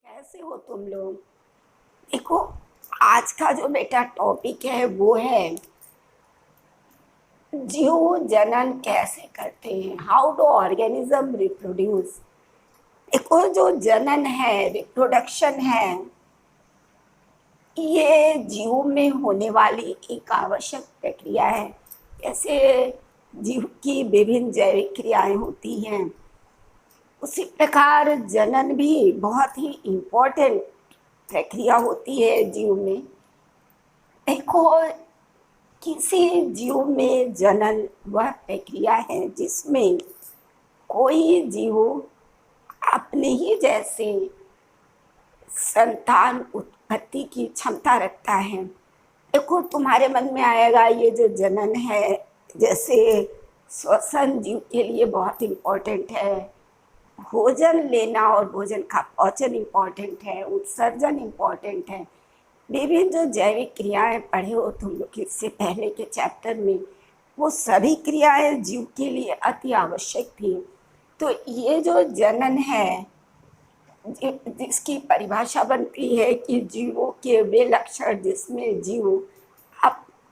कैसे हो तुम लोग। देखो, आज का जो बेटा टॉपिक है वो है जीव जनन कैसे करते हैं, हाउ डू ऑर्गेनिज्म रिप्रोड्यूस। देखो, जो जनन है, रिप्रोडक्शन है, ये जीव में होने वाली एक आवश्यक प्रक्रिया है। जैसे जीव की विभिन्न जैविक क्रियाएं होती हैं, उसी प्रकार जनन भी बहुत ही इम्पोर्टेंट प्रक्रिया होती है जीव में। देखो, किसी जीव में जनन वह प्रक्रिया है जिसमें कोई जीव अपने ही जैसे संतान उत्पत्ति की क्षमता रखता है। देखो, तुम्हारे मन में आएगा ये जो जनन है, जैसे श्वसन जीव के लिए बहुत इम्पोर्टेंट है, भोजन लेना और भोजन का पाचन इम्पोर्टेंट है, उत्सर्जन इम्पोर्टेंट है। विभिन्न जो जैविक क्रियाएं पढ़े हो तुम लोग इससे पहले के चैप्टर में, वो सभी क्रियाएं जीव के लिए अति आवश्यक थी। तो ये जो जनन है, जिसकी परिभाषा बनती है कि जीवों के वे लक्षण जिसमें जीव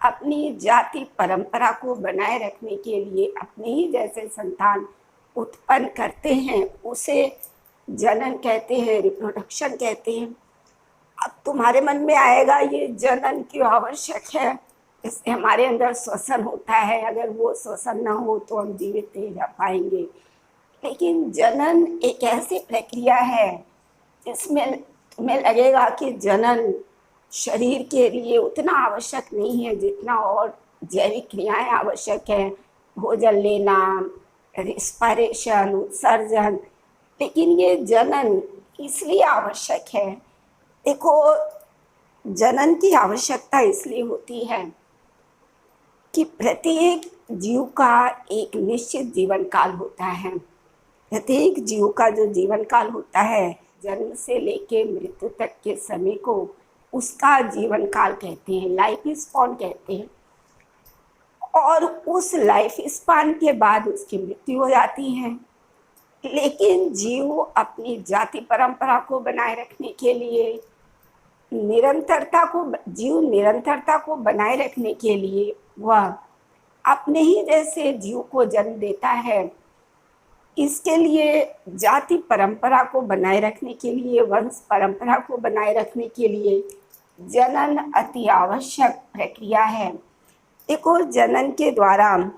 अपनी जाति परंपरा को बनाए रखने के लिए अपने ही जैसे संतान उत्पन्न करते हैं, उसे जनन कहते हैं, रिप्रोडक्शन कहते हैं। अब तुम्हारे मन में आएगा ये जनन क्यों आवश्यक है, इससे हमारे अंदर श्वसन होता है, अगर वो श्वसन ना हो तो हम जीवित नहीं रह पाएंगे। लेकिन जनन एक ऐसी प्रक्रिया है जिसमें तुम्हें लगेगा कि जनन शरीर के लिए उतना आवश्यक नहीं है जितना और जैविक क्रियाएं आवश्यक है, भोजन लेना, रिस्पायरेशन, उत्सर्जन। लेकिन ये जनन इसलिए आवश्यक है। देखो, जनन की आवश्यकता इसलिए होती है कि प्रत्येक जीव का एक निश्चित जीवन काल होता है। प्रत्येक जीव का जो जीवन काल होता है, जन्म से लेके मृत्यु तक के समय को उसका जीवन काल कहते हैं, लाइफ स्पैन कहते हैं। और उस लाइफ स्पैन के बाद उसकी मृत्यु हो जाती है। लेकिन जीव अपनी जाति परंपरा को बनाए रखने के लिए, जीव निरंतरता को बनाए रखने के लिए वह अपने ही जैसे जीव को जन्म देता है। इसके लिए जाति परंपरा को बनाए रखने के लिए, वंश परंपरा को बनाए रखने के लिए जनन अति आवश्यक प्रक्रिया है। देखो, जनन के द्वारा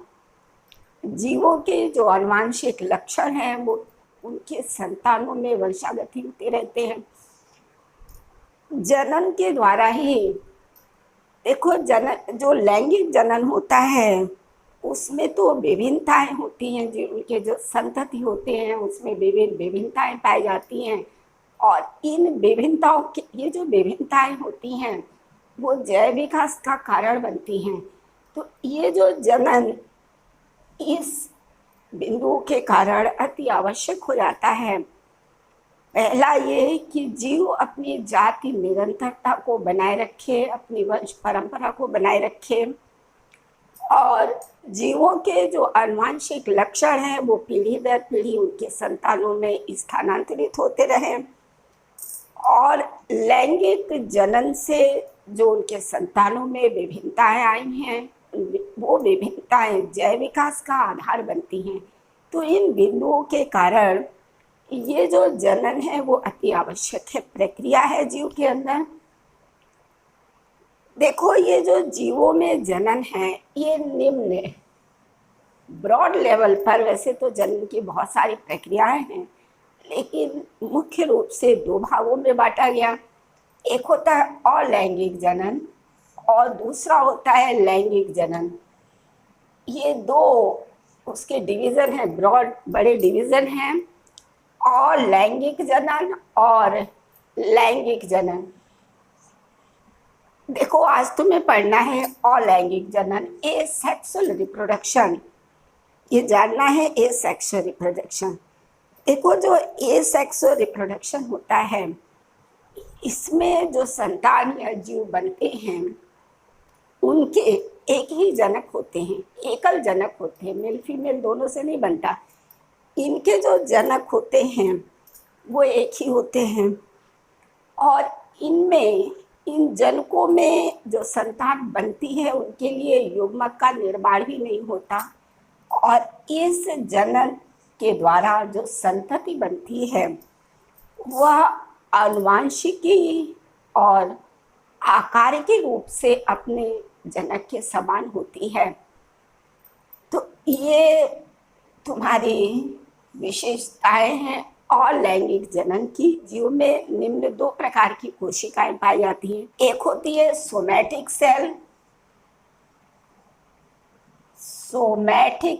जीवों के जो आनुवंशिक लक्षण हैं वो उनके संतानों में वंशागति होते रहते हैं। जनन के द्वारा ही देखो, जनन जो लैंगिक जनन होता है उसमें तो विभिन्नताएं होती हैं, जो उनके जो संतति होते हैं उसमें विभिन्नताएं पाई जाती हैं। और इन विभिन्नताओं के ये जो विभिन्नताएं होती हैं वो जैव विकास का कारण बनती हैं। तो ये जो जनन इस बिंदु के कारण अति आवश्यक हो जाता है। पहला ये कि जीव अपनी जाति निरंतरता को बनाए रखे, अपनी वंश परंपरा को बनाए रखे, और जीवों के जो आनुवंशिक लक्षण हैं वो पीढ़ी दर पीढ़ी उनके संतानों में स्थानांतरित होते रहें। और लैंगिक जनन से जो उनके संतानों में विभिन्नताएं आई हैं, वो विभिन्नताएं जैव विकास का आधार बनती हैं। तो इन बिंदुओं के कारण ये जो जनन है वो अति आवश्यक है, प्रक्रिया है जीव के अंदर। देखो, ये जो जीवों में जनन है ये निम्न ब्रॉड लेवल पर, वैसे तो जनन की बहुत सारी प्रक्रियाएं हैं लेकिन मुख्य रूप से दो भागों में बांटा गया। एक होता है अलैंगिक जनन और दूसरा होता है लैंगिक जनन। ये दो उसके डिवीज़न हैं, ब्रॉड बड़े डिवीज़न हैं, अलैंगिक जनन और लैंगिक जनन। देखो, आज तुम्हें पढ़ना है अलैंगिक जनन, एसेक्सुअल रिप्रोडक्शन। ये जानना है एसेक्सुअल रिप्रोडक्शन। देखो, जो एसेक्सुअल रिप्रोडक्शन होता है इसमें जो संतान या जीव बनते हैं उनके एक ही जनक होते हैं, एकल जनक होते हैं, मेल फीमेल दोनों से नहीं बनता। इनके जो जनक होते हैं वो एक ही होते हैं। और इनमें इन जनकों में जो संतान बनती है उनके लिए युग्मक का निर्माण भी नहीं होता, और इस जनन के द्वारा जो संतति बनती है वह आनुवांशिकी और आकार के रूप से अपने जनक के समान होती है। तो ये तुम्हारी विशेषताएं हैं और लैंगिक जनन की। जीव में निम्न 2 प्रकार की कोशिकाएं पाई जाती हैं। एक होती है सोमैटिक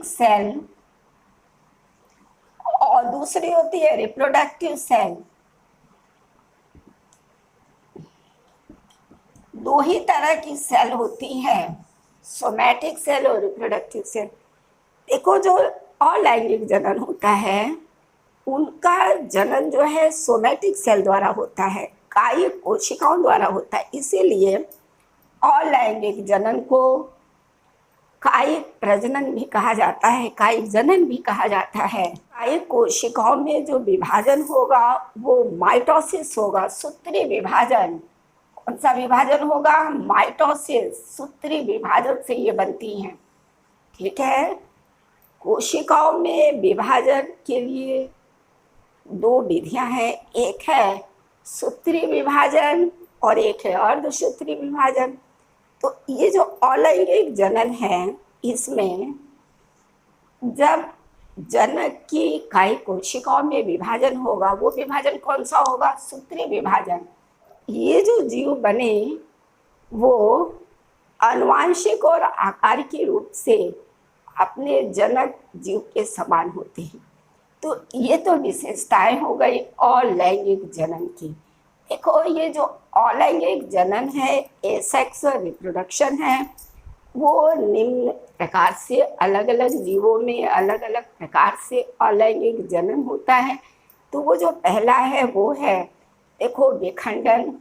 सेल, और दूसरी होती है रिप्रोडक्टिव सेल। 2 ही तरह की सेल होती हैं, सोमैटिक सेल और रिप्रोडक्टिव सेल। देखो, जो अलैंगिक जनन होता है उनका जनन जो है सोमैटिक सेल द्वारा होता है, कायिक कोशिकाओं द्वारा होता है। इसीलिए अलैंगिक जनन को कायिक प्रजनन भी कहा जाता है, कायिक जनन भी कहा जाता है। कायिक कोशिकाओं में जो विभाजन होगा वो माइटोसिस होगा, सूत्री विभाजन। कौन सा विभाजन होगा? माइटोसिस, सूत्री विभाजन से ये बनती हैं। ठीक है, कोशिकाओं में विभाजन के लिए 2 विधियां हैं, एक है सूत्री विभाजन और एक है अर्धसूत्री विभाजन। तो ये जो अलैंगिक जनन है इसमें जब जनक की कायिक कोशिकाओं में विभाजन होगा, वो विभाजन कौन सा होगा? सूत्री विभाजन। ये जो जीव बने वो आनुवांशिक और आकार के रूप से अपने जनक जीव के समान होते हैं। तो ये तो विशेषताएं हो गई अलैंगिक जनन की। देखो, ये जो अलैंगिक जनन है, एसेक्सुअल रिप्रोडक्शन है, वो निम्न प्रकार से अलग अलग जीवों में अलग अलग प्रकार से अलैंगिक जनन होता है। तो वो जो पहला है वो है, देखो, विखंडन।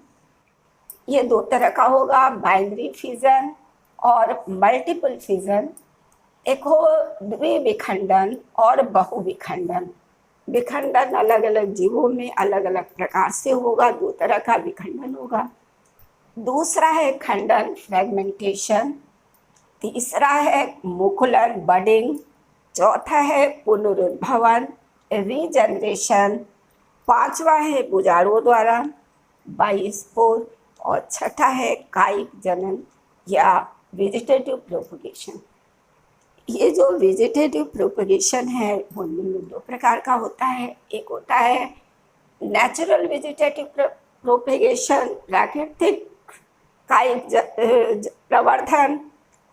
ये 2 तरह का होगा, बाइनरी फिजन और मल्टीपल फिजन। देखो, द्विविखंडन और बहुविखंडन। विखंडन अलग अलग जीवों में अलग अलग प्रकार से होगा, 2 तरह का विखंडन होगा। दूसरा है खंडन, फ्रेगमेंटेशन। तीसरा है मुकुलन, बडिंग। चौथा है पुनरुद्भवन, रीजनरेशन। 5वां है बुजारों द्वारा, बाइस्पोर। और छठा है कायिक जनन या वेजिटेटिव प्रोपगेशन। ये जो वेजिटेटिव प्रोपगेशन है वो निम्न 2 प्रकार का होता है। एक होता है नेचुरल वेजिटेटिव प्रोपगेशन, प्राकृतिक कायिक प्रवर्धन,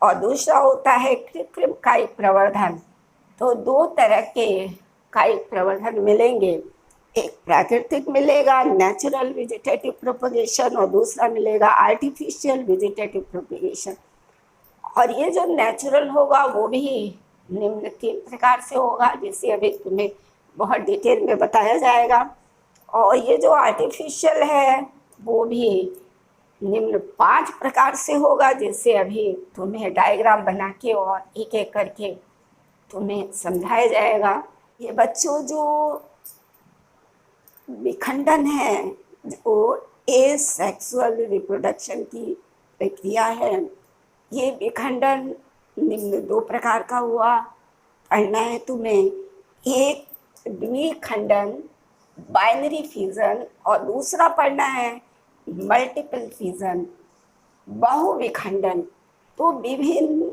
और दूसरा होता है कृत्रिम कायिक प्रवर्धन। तो 2 तरह के कायिक प्रवर्धन मिलेंगे, एक प्राकृतिक मिलेगा नेचुरल वेजिटेटिव प्रोपगेशन और दूसरा मिलेगा आर्टिफिशियल वेजिटेटिव प्रोपगेशन। और ये जो नेचुरल होगा वो भी निम्न 3 प्रकार से होगा, जिसे अभी तुम्हें बहुत डिटेल में बताया जाएगा। और ये जो आर्टिफिशियल है वो भी निम्न 5 प्रकार से होगा, जिससे अभी तुम्हें डायग्राम बना के और एक एक करके तुम्हें समझाया जाएगा। ये बच्चों, जो विखंडन है, जो एसेक्सुअल रिप्रोडक्शन की प्रक्रिया है, ये विखंडन निम्न 2 प्रकार का हुआ। पढ़ना है तुम्हें, एक द्विखंडन, बाइनरी फ्यूजन, और दूसरा पढ़ना है मल्टीपल फ्यूजन, बहुविखंडन। तो विभिन्न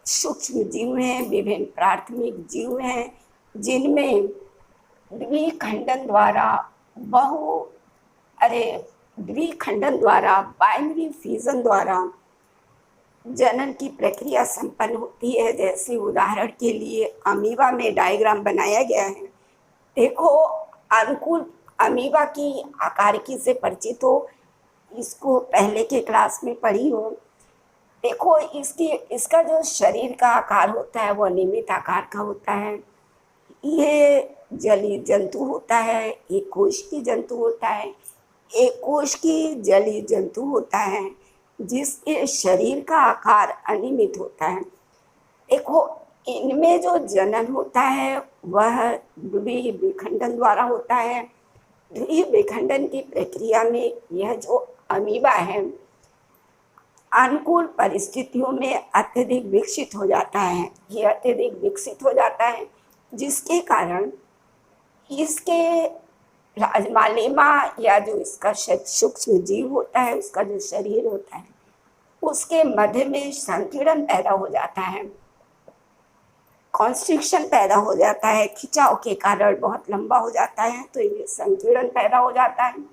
सूक्ष्म जीव हैं, विभिन्न प्राथमिक जीव हैं, जिनमें द्विखंडन द्वारा बाइनरी फ्यूजन द्वारा जनन की प्रक्रिया संपन्न होती है। जैसे उदाहरण के लिए अमीबा में डायग्राम बनाया गया है। देखो, अनुकूल अमीबा की आकारिकी से परिचित हो, इसको पहले के क्लास में पढ़ी हो। देखो, इसका जो शरीर का आकार होता है वो अनियमित आकार का होता है। ये जलीय जंतु होता है, एक कोशिकीय जंतु होता है, एक कोशिकीय जलीय जंतु होता है, जिसके शरीर का आकार अनियमित होता है। देखो, इनमें जो जनन होता है वह द्विविखंडन द्वारा होता है। द्वीप विखंडन की प्रक्रिया में यह जो अमीबा है अनुकूल परिस्थितियों में अत्यधिक विकसित हो जाता है। ये अत्यधिक विकसित हो जाता है जिसके कारण इसके प्लाज्मा या जो इसका सूक्ष्म जीव होता है, उसका जो शरीर होता है, उसके मध्य में संपीड़न पैदा हो जाता है, कॉन्स्ट्रिक्शन पैदा हो जाता है, खिंचाव के कारण बहुत लंबा हो जाता है, तो ये संपीड़न पैदा हो जाता है।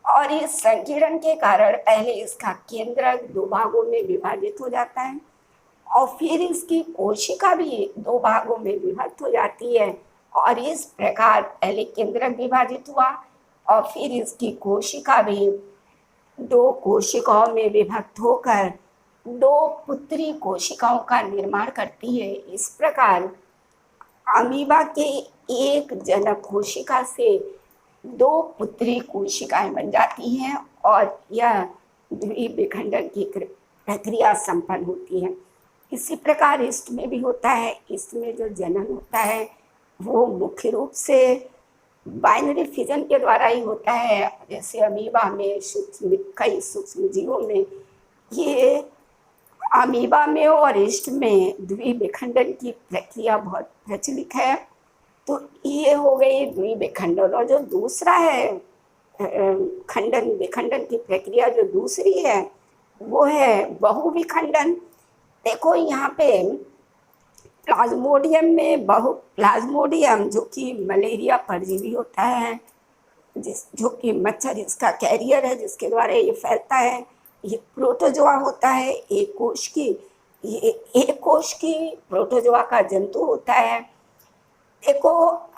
और इस संकीर्ण के कारण पहले इसका केंद्रक दो भागों में विभाजित हो जाता है और फिर इसकी कोशिका भी दो भागों में विभक्त हो जाती है। और इस प्रकार पहले केंद्रक विभाजित हुआ और फिर इसकी कोशिका भी दो कोशिकाओं में विभक्त होकर दो पुत्री कोशिकाओं का निर्माण करती है। इस प्रकार अमीबा के एक जनक कोशिका से दो पुत्री कोशिकाएं बन जाती हैं और यह द्वीप विखंडन की प्रक्रिया संपन्न होती है। इसी प्रकार ईस्ट में भी होता है। ईस्ट में जो जनन होता है वो मुख्य रूप से बाइनरी फिजन के द्वारा ही होता है। जैसे अमीबा में कई सूक्ष्म जीवों में, ये अमीबा में और ईस्ट में द्वीप विखंडन की प्रक्रिया बहुत प्रचलित है। तो ये हो गई द्वीप विखंडन। और जो दूसरा है खंडन विखंडन की प्रक्रिया जो दूसरी है वो है बहुविखंडन। देखो यहाँ पे प्लाज्मोडियम में प्लाज्मोडियम जो कि मलेरिया परजीवी होता है, जो कि मच्छर इसका कैरियर है जिसके द्वारा ये फैलता है। ये प्रोटोजोआ होता है, एक कोश की प्रोटोजोआ का जंतु होता है। देखो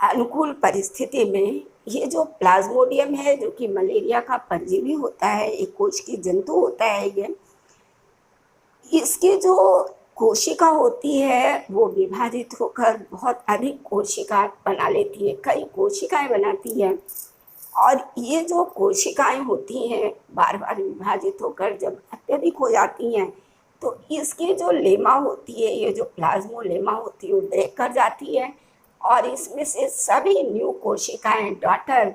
अनुकूल परिस्थिति में ये जो प्लाज्मोडियम है जो कि मलेरिया का परजीवी होता है, एक कोश की जंतु होता है, ये इसकी जो कोशिका होती है वो विभाजित होकर बहुत अधिक कोशिका बना लेती है, कई कोशिकाएं बनाती है। और ये जो कोशिकाएं होती हैं बार बार विभाजित होकर जब अत्यधिक हो जाती हैं तो इसकी जो लेमा होती है, ये जो प्लाज्मोलेमा होती है वो ब्रेक कर जाती है और इसमें से सभी न्यू कोशिकाएं डॉटर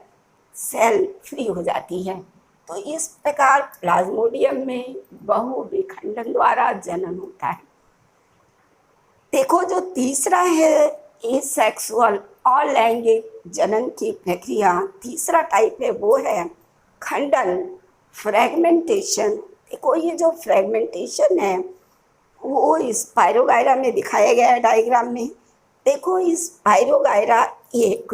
सेल फ्री हो जाती है। तो इस प्रकार प्लाज्मोडियम में बहुविखंडन द्वारा जनन होता है। देखो जो तीसरा है एसेक्सुअल अलैंगिक जनन की प्रक्रिया, तीसरा टाइप है वो है खंडन फ्रेगमेंटेशन। देखो ये जो फ्रेगमेंटेशन है वो इस पायरोगायरा में दिखाया गया है डायग्राम में। देखो इस पायरोगायरा एक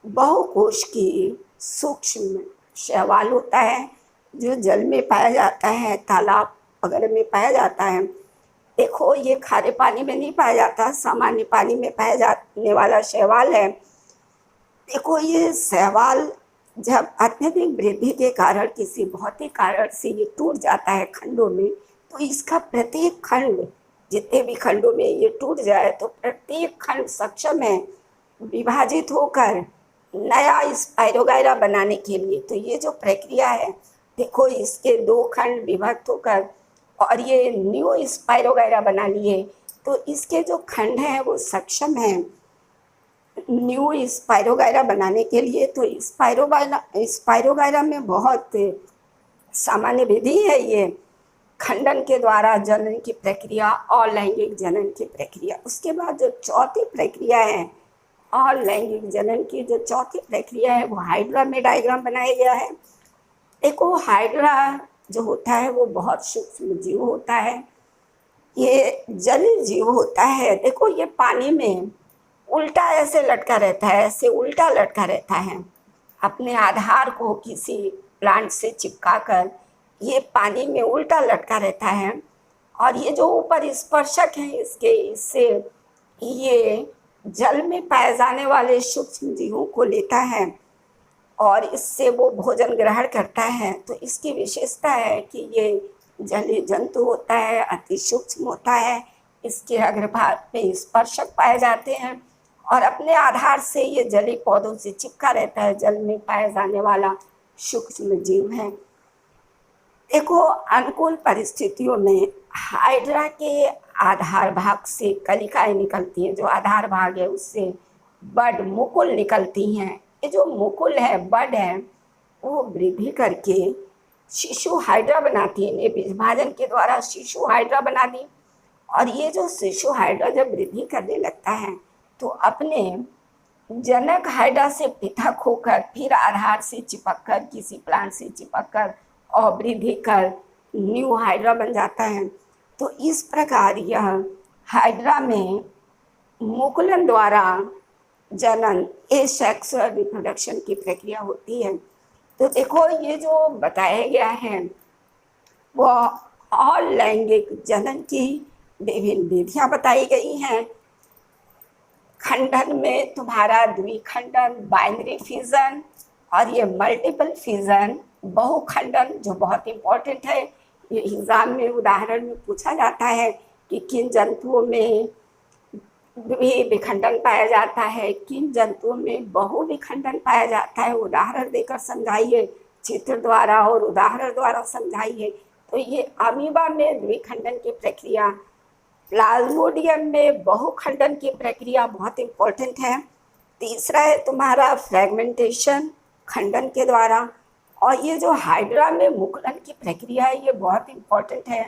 बहुकोश की सूक्ष्म शैवाल होता है जो जल में पाया जाता है, तालाब वगैरह में पाया जाता है। देखो ये खारे पानी में नहीं पाया जाता, सामान्य पानी में पाया जाने वाला शैवाल है। देखो ये शैवाल जब अत्यधिक वृद्धि के कारण किसी भौतिक कारण से ये टूट जाता है खंडों में, तो इसका प्रत्येक खंड जितने भी खंडों में ये टूट जाए तो प्रत्येक खंड सक्षम है विभाजित होकर नया स्पाइरोगायरा बनाने के लिए। तो ये जो प्रक्रिया है देखो इसके दो खंड विभक्त होकर और ये न्यू स्पाइरोगायरा बना लिए, तो इसके जो खंड हैं वो सक्षम हैं न्यू स्पाइरोगायरा बनाने के लिए। तो स्पाइरोगायरा में बहुत सामान्य विधि है ये खंडन के द्वारा जनन की प्रक्रिया और लैंगिक जनन की प्रक्रिया। उसके बाद जो चौथी प्रक्रिया है और लैंगिक जनन की जो चौथी प्रक्रिया है वो हाइड्रा में डायग्राम बनाया गया है। देखो हाइड्रा जो होता है वो बहुत सूक्ष्म जीव होता है, ये जलीय जीव होता है। देखो ये पानी में उल्टा ऐसे लटका रहता है, ऐसे उल्टा लटका रहता है, अपने आधार को किसी प्लांट से चिपका कर ये पानी में उल्टा लटका रहता है। और ये जो ऊपर स्पर्शक है इससे ये जल में पाए जाने वाले सूक्ष्म जीवों को लेता है और इससे वो भोजन ग्रहण करता है। तो इसकी विशेषता है कि ये जलीय जंतु होता है, अति सूक्ष्म होता है, इसके अग्रभाग पे स्पर्शक पाए जाते हैं और अपने आधार से ये जलीय पौधों से चिपका रहता है, जल में पाए जाने वाला सूक्ष्म जीव है। देखो अनुकूल परिस्थितियों में हाइड्रा के आधार भाग से कलिकाएं निकलती हैं, जो आधार भाग है उससे बड मुकुल निकलती हैं ये जो मुकुल है, बड है, वो वृद्धि करके शिशु हाइड्रा बनाती है। इन्हें विभाजन के द्वारा शिशु हाइड्रा बना दी। और ये जो शिशु हाइड्रा जब वृद्धि करने लगता है तो अपने जनक हाइड्रा से पृथक होकर फिर आधार से चिपक कर, किसी प्लांट से चिपक कर और वृद्धि कर न्यू हाइड्रा बन जाता है। तो इस प्रकार यह हाइड्रा में मुकुलन द्वारा जनन, एसेक्सुअल रिप्रोडक्शन की प्रक्रिया होती है। तो देखो ये जो बताया गया है वह अलैंगिक जनन की विभिन्न विधियां बताई गई हैं। खंडन में तुम्हारा द्विखंडन, बाइनरी फिजन, और ये मल्टीपल फिजन, बहुखंडन, जो बहुत इंपॉर्टेंट है। ये एग्जाम में उदाहरण में पूछा जाता है कि किन जंतुओं में विखंडन पाया जाता है, किन जंतुओं में बहुविखंडन पाया जाता है। उदाहरण देकर समझाइए, चित्र द्वारा और उदाहरण द्वारा समझाइए। तो ये अमीबा में द्विखंडन की प्रक्रिया, प्लाज्मोडियम में बहुखंडन की प्रक्रिया बहुत इंपॉर्टेंट है। तीसरा है तुम्हारा फ्रेगमेंटेशन, खंडन के द्वारा। और ये जो हाइड्रा में मुकुलन की प्रक्रिया है ये बहुत इंपॉर्टेंट है।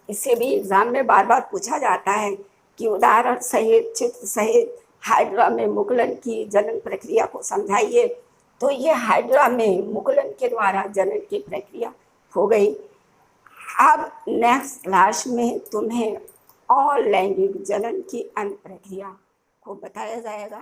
इसे भी एग्जाम में बार बार पूछा जाता है कि उदाहरण सहित, चित्र सहित हाइड्रा में मुकुलन की जनन प्रक्रिया को समझाइए। तो ये हाइड्रा में मुकुलन के द्वारा जनन की प्रक्रिया हो गई। अब नेक्स्ट क्लास में तुम्हें अलैंगिक जनन की अन्य प्रक्रिया को बताया जाएगा।